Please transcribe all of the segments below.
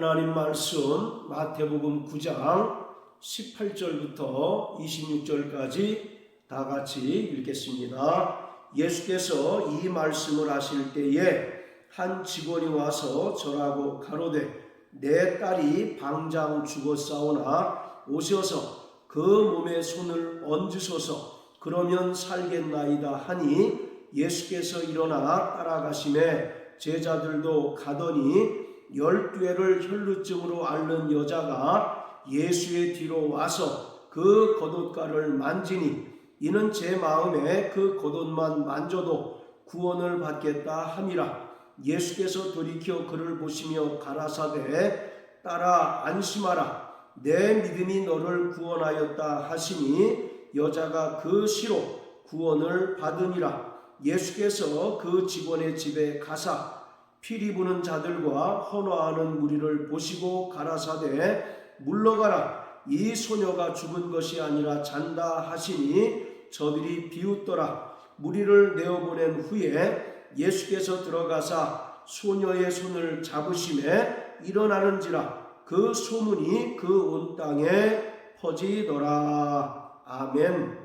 하나님 말씀 마태복음 9장 18절부터 26절까지 다 같이 읽겠습니다. 예수께서 이 말씀을 하실 때에 한 직원이 와서 절하고 가로되 내 딸이 방장 죽었사오나 오셔서 그 몸에 손을 얹으소서 그러면 살겠나이다 하니 예수께서 일어나 따라가시매 제자들도 가더니 12회를 혈루증으로 앓는 여자가 예수의 뒤로 와서 그 겉옷가를 만지니 이는 제 마음에 그 겉옷만 만져도 구원을 받겠다 함이라. 예수께서 돌이켜 그를 보시며 가라사대 딸아 안심하라 내 믿음이 너를 구원하였다 하시니 여자가 그 시로 구원을 받으니라. 예수께서 그 직원의 집에 가사 피리 부는 자들과 헌화하는 무리를 보시고 가라사대 물러가라 이 소녀가 죽은 것이 아니라 잔다 하시니 저들이 비웃더라. 무리를 내어보낸 후에 예수께서 들어가사 소녀의 손을 잡으심에 일어나는지라 그 소문이 그 온 땅에 퍼지더라. 아멘.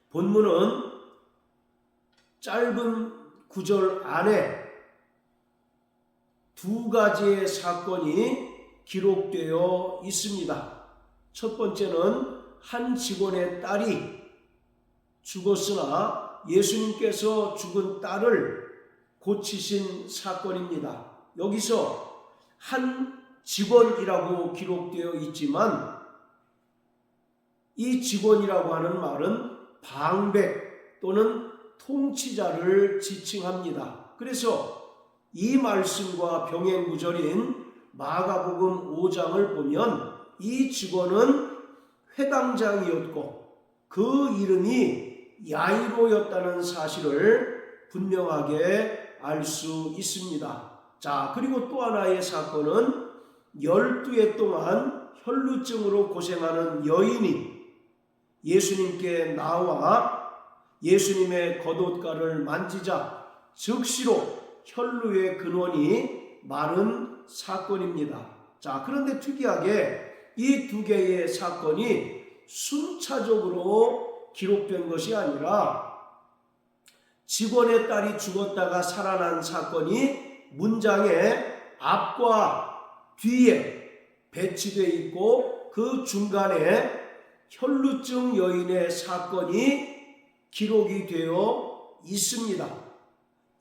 본문은 짧은 구절 안에 두 가지의 사건이 기록되어 있습니다. 첫 번째는 한 직원의 딸이 죽었으나 예수님께서 죽은 딸을 고치신 사건입니다. 여기서 한 직원이라고 기록되어 있지만 이 직원이라고 하는 말은 방백 또는 통치자를 지칭합니다. 그래서 이 말씀과 병행 구절인 마가복음 5장을 보면 이 직원은 회당장이었고 그 이름이 야이로였다는 사실을 분명하게 알 수 있습니다. 자, 그리고 또 하나의 사건은 12해 동안 혈루증으로 고생하는 여인이 예수님께 나와 예수님의 겉옷가를 만지자 즉시로 혈루의 근원이 마른 사건입니다. 자, 그런데 특이하게 이 두 개의 사건이 순차적으로 기록된 것이 아니라 직원의 딸이 죽었다가 살아난 사건이 문장의 앞과 뒤에 배치되어 있고 그 중간에 혈루증 여인의 사건이 기록이 되어 있습니다.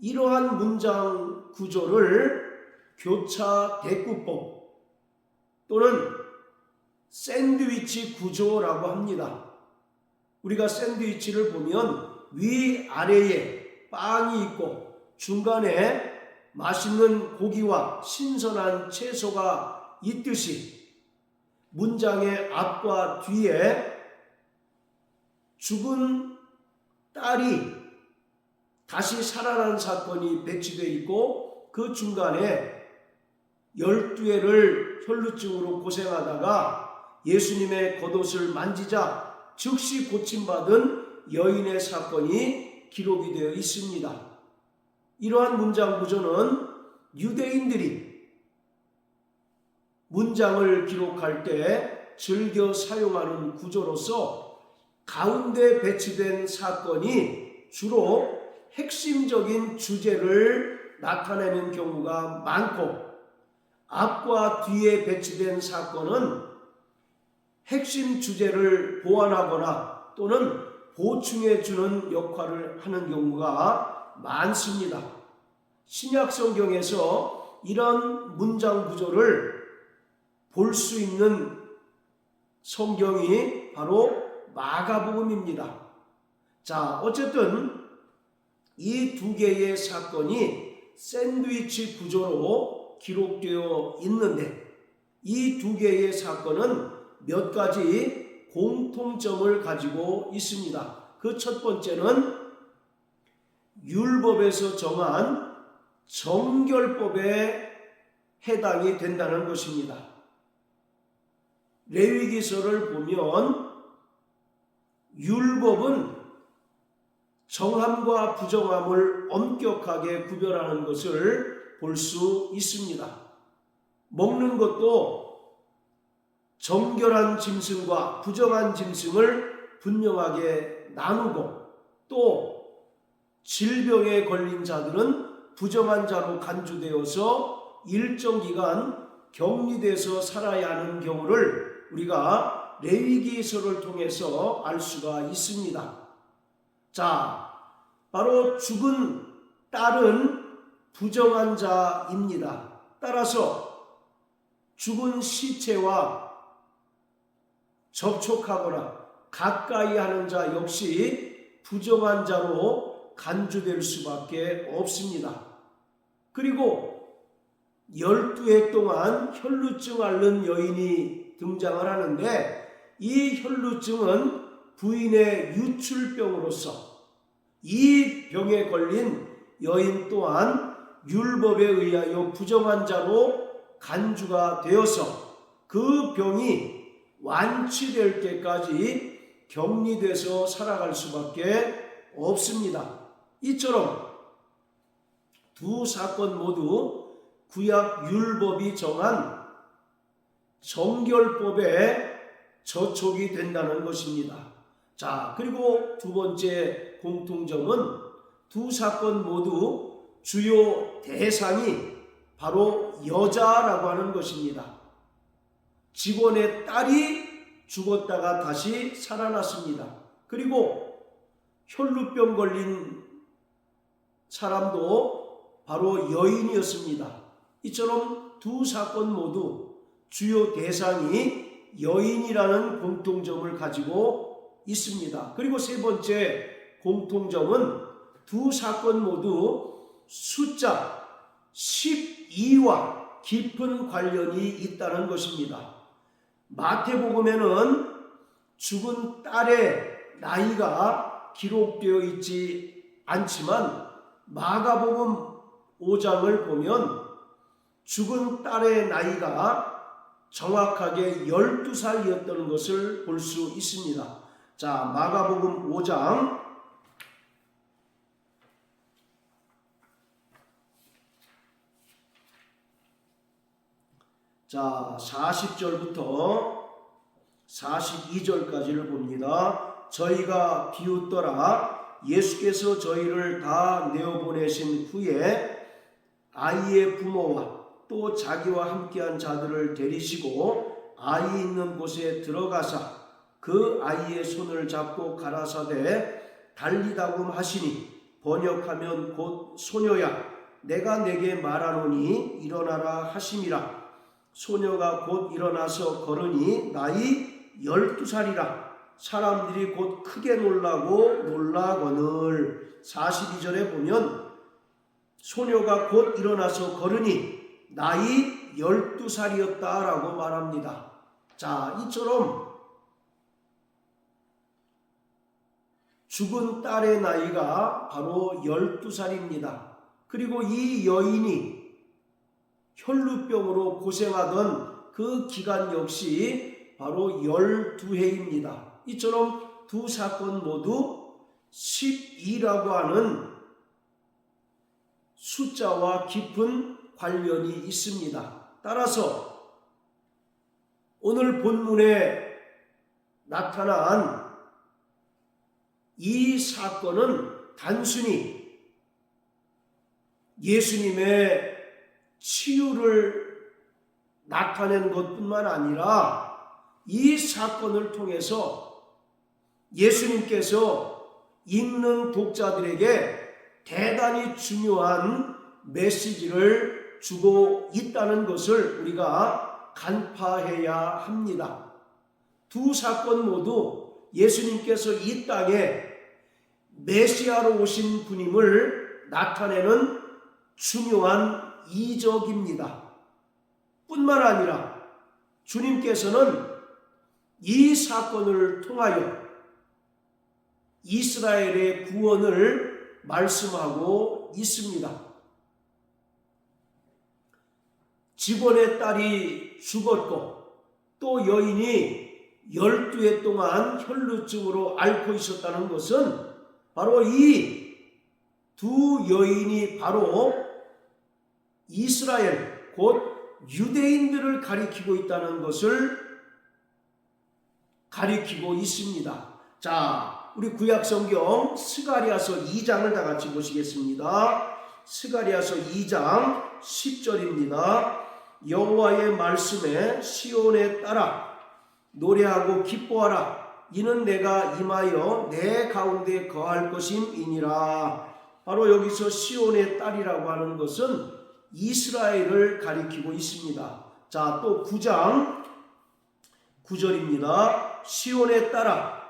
이러한 문장 구조를 교차 대꾸법 또는 샌드위치 구조라고 합니다. 우리가 샌드위치를 보면 위아래에 빵이 있고 중간에 맛있는 고기와 신선한 채소가 있듯이 문장의 앞과 뒤에 죽은 딸이 다시 살아난 사건이 배치되어 있고 그 중간에 12회를 혈루증으로 고생하다가 예수님의 겉옷을 만지자 즉시 고침받은 여인의 사건이 기록이 되어 있습니다. 이러한 문장 구조는 유대인들이 문장을 기록할 때 즐겨 사용하는 구조로서 가운데 배치된 사건이 주로 핵심적인 주제를 나타내는 경우가 많고 앞과 뒤에 배치된 사건은 핵심 주제를 보완하거나 또는 보충해 주는 역할을 하는 경우가 많습니다. 신약 성경에서 이런 문장 구조를 볼 수 있는 성경이 바로 마가복음입니다. 자, 어쨌든 이 두 개의 사건이 샌드위치 구조로 기록되어 있는데 이 두 개의 사건은 몇 가지 공통점을 가지고 있습니다. 그 첫 번째는 율법에서 정한 정결법에 해당이 된다는 것입니다. 레위기서를 보면 율법은 정함과 부정함을 엄격하게 구별하는 것을 볼 수 있습니다. 먹는 것도 정결한 짐승과 부정한 짐승을 분명하게 나누고, 또 질병에 걸린 자들은 부정한 자로 간주되어서 일정 기간 격리돼서 살아야 하는 경우를 우리가 레위기서를 통해서 알 수가 있습니다. 자, 바로 죽은 딸은 부정한 자입니다. 따라서 죽은 시체와 접촉하거나 가까이 하는 자 역시 부정한 자로 간주될 수밖에 없습니다. 그리고 12해 동안 혈루증 앓는 여인이 등장을 하는데, 이 혈루증은 부인의 유출병으로서 이 병에 걸린 여인 또한 율법에 의하여 부정한 자로 간주가 되어서 그 병이 완치될 때까지 격리돼서 살아갈 수밖에 없습니다. 이처럼 두 사건 모두 구약 율법이 정한 정결법에 저촉이 된다는 것입니다. 자, 그리고 두 번째 공통점은 두 사건 모두 주요 대상이 바로 여자라고 하는 것입니다. 직원의 딸이 죽었다가 다시 살아났습니다. 그리고 혈루병 걸린 사람도 바로 여인이었습니다. 이처럼 두 사건 모두 주요 대상이 여인이라는 공통점을 가지고 있습니다. 그리고 세 번째 공통점은 두 사건 모두 숫자 12와 깊은 관련이 있다는 것입니다. 마태복음에는 죽은 딸의 나이가 기록되어 있지 않지만 마가복음 5장을 보면 죽은 딸의 나이가 정확하게 12살이었다는 것을 볼 수 있습니다. 자, 마가복음 5장 40절부터 42절까지를 봅니다. 저희가 비웃더라. 예수께서 저희를 다 내어보내신 후에 아이의 부모와 또 자기와 함께한 자들을 데리시고 아이 있는 곳에 들어가사 그 아이의 손을 잡고 가라사대 달리다금 하시니, 번역하면 곧 소녀야 내가 내게 말하노니 일어나라 하심이라. 소녀가 곧 일어나서 걸으니 나이 12살이라. 사람들이 곧 크게 놀라고 놀라거늘. 42절에 보면 소녀가 곧 일어나서 걸으니 나이 12살이었다라고 말합니다. 자, 이처럼 죽은 딸의 나이가 바로 12살입니다. 그리고 이 여인이 혈루병으로 고생하던 그 기간 역시 바로 12해입니다. 이처럼 두 사건 모두 12라고 하는 숫자와 깊은 관련이 있습니다. 따라서 오늘 본문에 나타난 이 사건은 단순히 예수님의 치유를 나타낸 것뿐만 아니라 이 사건을 통해서 예수님께서 읽는 독자들에게 대단히 중요한 메시지를 주고 있다는 것을 우리가 간파해야 합니다. 두 사건 모두 예수님께서 이 땅에 메시아로 오신 분임을 나타내는 중요한 이적입니다. 뿐만 아니라 주님께서는 이 사건을 통하여 이스라엘의 구원을 말씀하고 있습니다. 직원의 딸이 죽었고 또 여인이 12해 동안 혈루증으로 앓고 있었다는 것은 바로 이 두 여인이 바로 이스라엘 곧 유대인들을 가리키고 있다는 것을 가리키고 있습니다. 자, 우리 구약성경 스가랴서 2장을 다 같이 보시겠습니다. 스가랴서 2장 10절입니다. 여호와의 말씀에 시온에 따라 노래하고 기뻐하라. 이는 내가 임하여 내 가운데 거할 것임이니라. 바로 여기서 시온의 딸이라고 하는 것은 이스라엘을 가리키고 있습니다. 자, 또 9장 9절입니다. 시온에 따라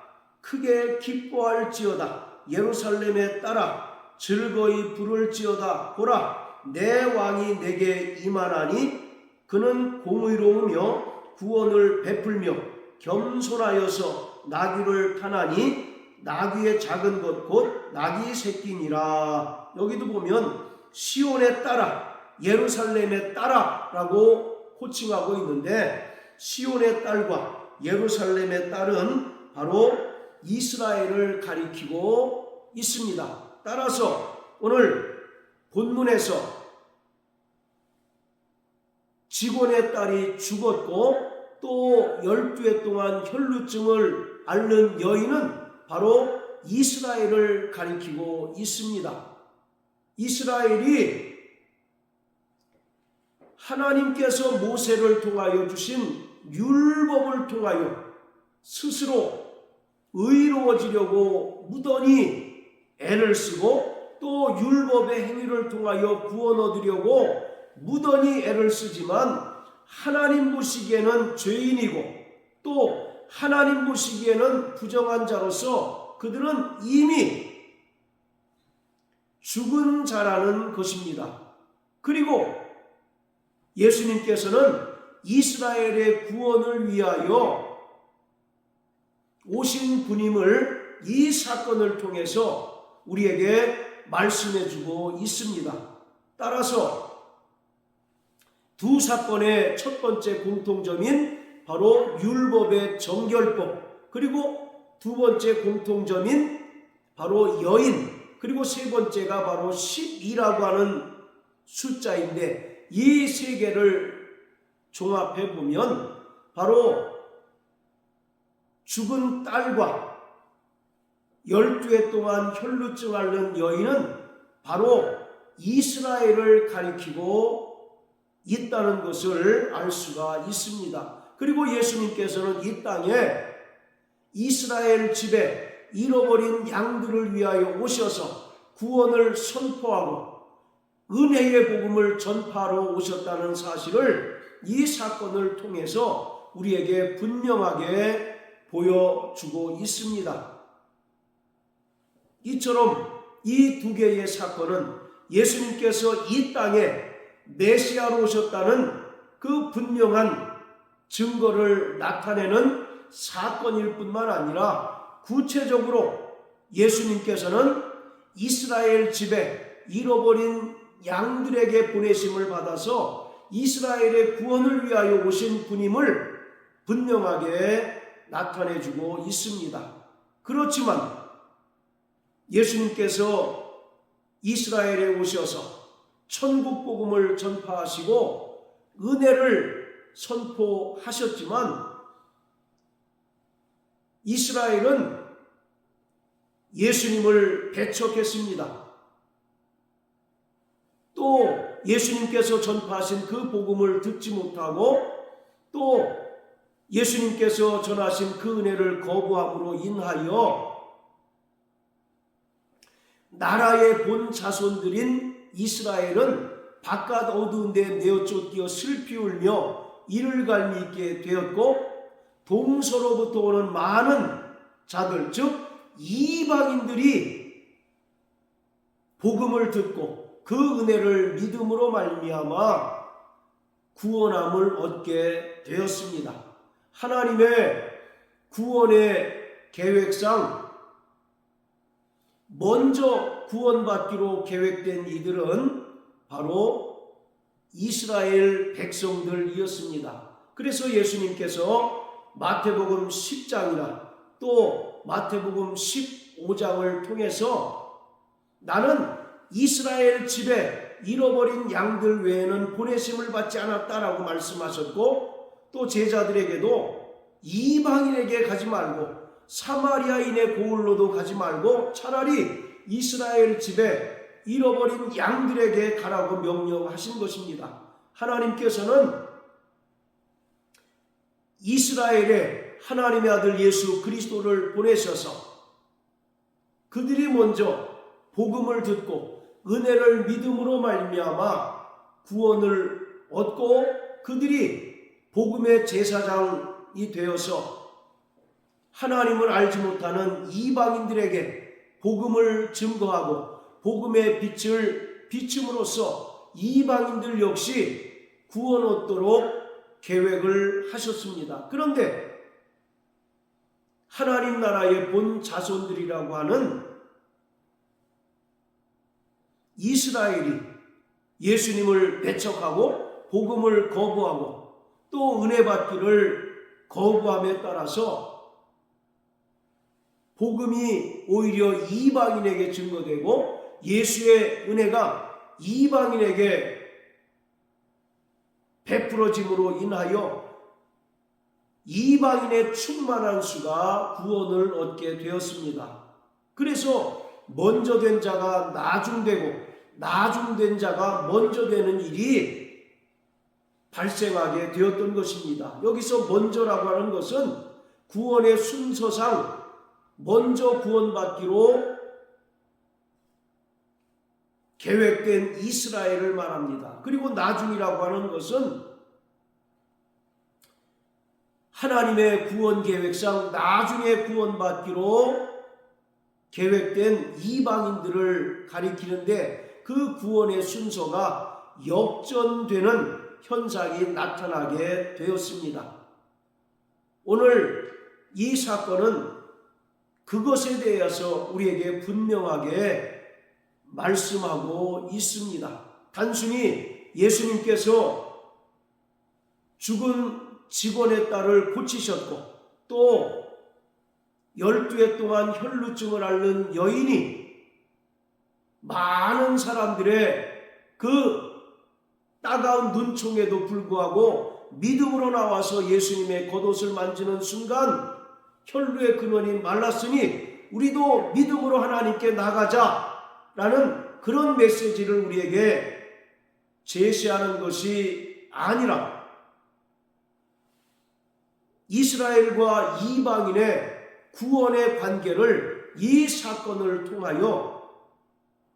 크게 기뻐할지어다. 예루살렘에 따라 즐거이 부를지어다. 보라, 내 왕이 내게 임하나니 그는 공의로우며 구원을 베풀며 겸손하여서 나귀를 타나니 나귀의 작은 것 곧 나귀 새끼니라. 여기도 보면 시온에 따라 예루살렘에 따라라고 호칭하고 있는데, 시온의 딸과 예루살렘의 딸은 바로 이스라엘을 가리키고 있습니다. 따라서 오늘 본문에서 직원의 딸이 죽었고 또 12해 동안 혈루증을 앓는 여인은 바로 이스라엘을 가리키고 있습니다. 이스라엘이 하나님께서 모세를 통하여 주신 율법을 통하여 스스로 의로워지려고 무던히 애를 쓰고 또 율법의 행위를 통하여 구원 얻으려고 무던히 애를 쓰지만, 하나님 보시기에는 죄인이고 또 하나님 보시기에는 부정한 자로서 그들은 이미 죽은 자라는 것입니다. 그리고 예수님께서는 이스라엘의 구원을 위하여 오신 분임을 이 사건을 통해서 우리에게 말씀해 주고 있습니다. 따라서 두 사건의 첫 번째 공통점인 바로 율법의 정결법, 그리고 두 번째 공통점인 바로 여인, 그리고 세 번째가 바로 12라고 하는 숫자인데, 이 세 개를 종합해 보면 바로 죽은 딸과 12해 동안 혈루증 앓는 여인은 바로 이스라엘을 가리키고 있다는 것을 알 수가 있습니다. 그리고 예수님께서는 이 땅에 이스라엘 집에 잃어버린 양들을 위하여 오셔서 구원을 선포하고 은혜의 복음을 전파하러 오셨다는 사실을 이 사건을 통해서 우리에게 분명하게 보여주고 있습니다. 이처럼 이 두 개의 사건은 예수님께서 이 땅에 메시아로 오셨다는 그 분명한 증거를 나타내는 사건일 뿐만 아니라, 구체적으로 예수님께서는 이스라엘 집에 잃어버린 양들에게 보내심을 받아서 이스라엘의 구원을 위하여 오신 분임을 분명하게 나타내주고 있습니다. 그렇지만 예수님께서 이스라엘에 오셔서 천국 복음을 전파하시고 은혜를 선포하셨지만, 이스라엘은 예수님을 배척했습니다. 또 예수님께서 전파하신 그 복음을 듣지 못하고 또 예수님께서 전하신 그 은혜를 거부함으로 인하여 나라의 본 자손들인 이스라엘은 바깥 어두운 데 내어 쫓겨 슬피 울며 이를 갈미 있게 되었고, 동서로부터 오는 많은 자들, 즉 이방인들이 복음을 듣고 그 은혜를 믿음으로 말미암아 구원함을 얻게 되었습니다. 하나님의 구원의 계획상 먼저 구원받기로 계획된 이들은 바로 이스라엘 백성들이었습니다. 그래서 예수님께서 마태복음 10장이나 또 마태복음 15장을 통해서 나는 이스라엘 집에 잃어버린 양들 외에는 보내심을 받지 않았다라고 말씀하셨고, 또 제자들에게도 이방인에게 가지 말고 사마리아인의 고을로도 가지 말고 차라리 이스라엘 집에 잃어버린 양들에게 가라고 명령하신 것입니다. 하나님께서는 이스라엘에 하나님의 아들 예수 그리스도를 보내셔서 그들이 먼저 복음을 듣고 은혜를 믿음으로 말미암아 구원을 얻고 그들이 복음의 제사장이 되어서 하나님을 알지 못하는 이방인들에게 복음을 증거하고 복음의 빛을 비춤으로써 이방인들 역시 구원 얻도록 계획을 하셨습니다. 그런데 하나님 나라의 본 자손들이라고 하는 이스라엘이 예수님을 배척하고 복음을 거부하고 또 은혜 받기를 거부함에 따라서 복음이 오히려 이방인에게 증거되고 예수의 은혜가 이방인에게 베풀어짐으로 인하여 이방인의 충만한 수가 구원을 얻게 되었습니다. 그래서 먼저 된 자가 나중되고 나중된 자가 먼저 되는 일이 발생하게 되었던 것입니다. 여기서 먼저라고 하는 것은 구원의 순서상 먼저 구원받기로 계획된 이스라엘을 말합니다. 그리고 나중이라고 하는 것은 하나님의 구원 계획상 나중에 구원받기로 계획된 이방인들을 가리키는데 그 구원의 순서가 역전되는 현상이 나타나게 되었습니다. 오늘 이 사건은 그것에 대해서 우리에게 분명하게 말씀하고 있습니다. 단순히 예수님께서 죽은 직원의 딸을 고치셨고 또 12해 동안 혈루증을 앓는 여인이 많은 사람들의 그 따가운 눈총에도 불구하고 믿음으로 나와서 예수님의 겉옷을 만지는 순간 혈루의 근원이 말랐으니 우리도 믿음으로 하나님께 나가자라는 그런 메시지를 우리에게 제시하는 것이 아니라 이스라엘과 이방인의 구원의 관계를 이 사건을 통하여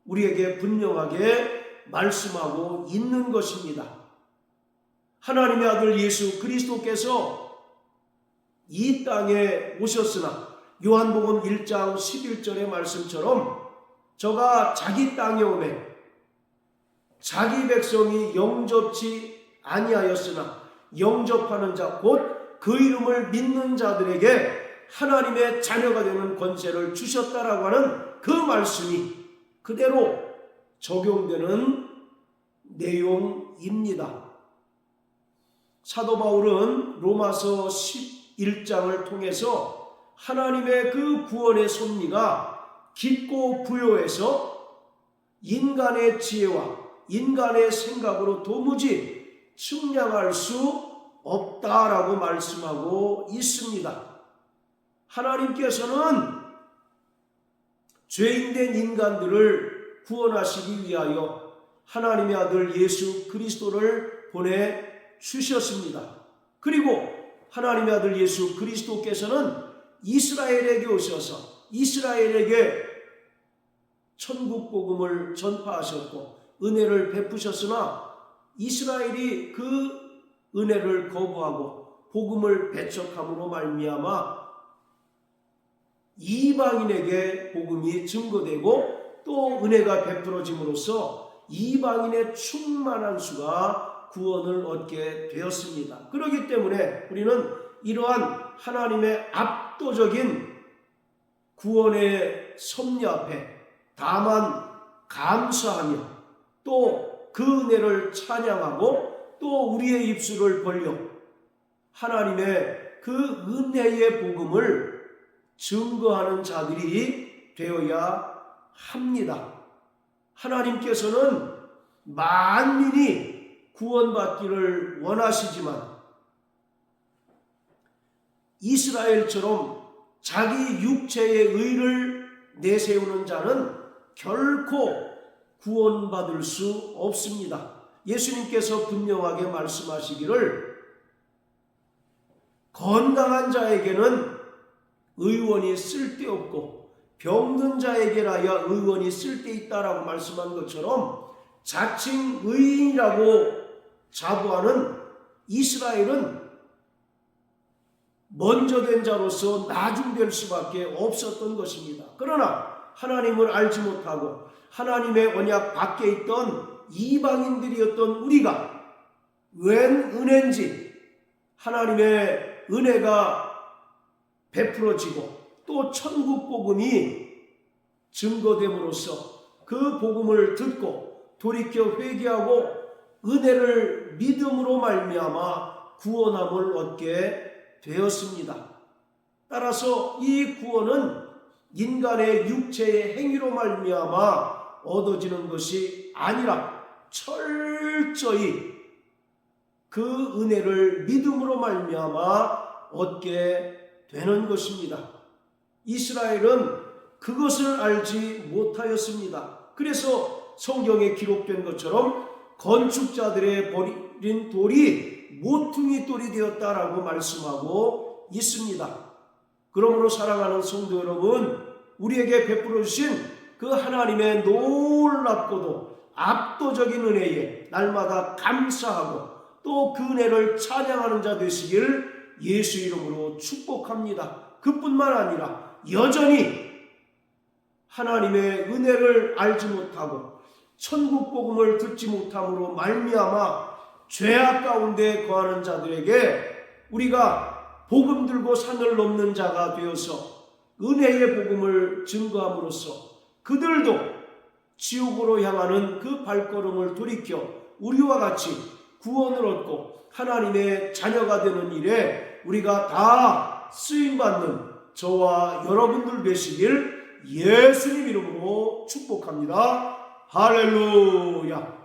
우리에게 분명하게 말씀하고 있는 것입니다. 하나님의 아들 예수 그리스도께서 이 땅에 오셨으나 요한복음 1장 11절의 말씀처럼 저가 자기 땅에 오매 자기 백성이 영접치 아니하였으나 영접하는 자 곧 그 이름을 믿는 자들에게 하나님의 자녀가 되는 권세를 주셨다라고 하는 그 말씀이 그대로 적용되는 내용입니다. 사도 바울은 로마서 11장을 통해서 하나님의 그 구원의 섭리가 깊고 부요해서 인간의 지혜와 인간의 생각으로 도무지 측량할 수 없다라고 말씀하고 있습니다. 하나님께서는 죄인된 인간들을 구원하시기 위하여 하나님의 아들 예수 그리스도를 보내주셨습니다. 그리고 하나님의 아들 예수 그리스도께서는 이스라엘에게 오셔서 이스라엘에게 천국 복음을 전파하셨고 은혜를 베푸셨으나 이스라엘이 그 은혜를 거부하고 복음을 배척함으로 말미암아 이방인에게 복음이 증거되고 또 은혜가 베풀어짐으로써 이방인의 충만한 수가 구원을 얻게 되었습니다. 그렇기 때문에 우리는 이러한 하나님의 압도적인 구원의 섭리 앞에 다만 감사하며 또 그 은혜를 찬양하고 또 우리의 입술을 벌려 하나님의 그 은혜의 복음을 증거하는 자들이 되어야 합니다. 하나님께서는 만민이 구원받기를 원하시지만 이스라엘처럼 자기 육체의 의를 내세우는 자는 결코 구원받을 수 없습니다. 예수님께서 분명하게 말씀하시기를 건강한 자에게는 의원이 쓸데없고 병든 자에게라야 의원이 쓸데있다라고 말씀한 것처럼 자칭 의인이라고 자부하는 이스라엘은 먼저 된 자로서 나중될 수밖에 없었던 것입니다. 그러나 하나님을 알지 못하고 하나님의 언약 밖에 있던 이방인들이었던 우리가 웬 은혜인지 하나님의 은혜가 베풀어지고 또 천국 복음이 증거됨으로써 그 복음을 듣고 돌이켜 회개하고 은혜를 믿음으로 말미암아 구원함을 얻게 되었습니다. 따라서 이 구원은 인간의 육체의 행위로 말미암아 얻어지는 것이 아니라 철저히 그 은혜를 믿음으로 말미암아 얻게 되는 것입니다. 이스라엘은 그것을 알지 못하였습니다. 그래서 성경에 기록된 것처럼 건축자들의 버린 돌이 모퉁이 돌이 되었다라고 말씀하고 있습니다. 그러므로 사랑하는 성도 여러분, 우리에게 베풀어 주신 그 하나님의 놀랍고도 압도적인 은혜에 날마다 감사하고 또 그 은혜를 찬양하는 자 되시길 예수 이름으로 축복합니다. 그뿐만 아니라 여전히 하나님의 은혜를 알지 못하고 천국 복음을 듣지 못함으로 말미암아 죄악 가운데 거하는 자들에게 우리가 복음 들고 산을 넘는 자가 되어서 은혜의 복음을 증거함으로써 그들도 지옥으로 향하는 그 발걸음을 돌이켜 우리와 같이 구원을 얻고 하나님의 자녀가 되는 일에 우리가 다 쓰임받는 저와 여러분들 되시길 예수님 이름으로 축복합니다. 할렐루야.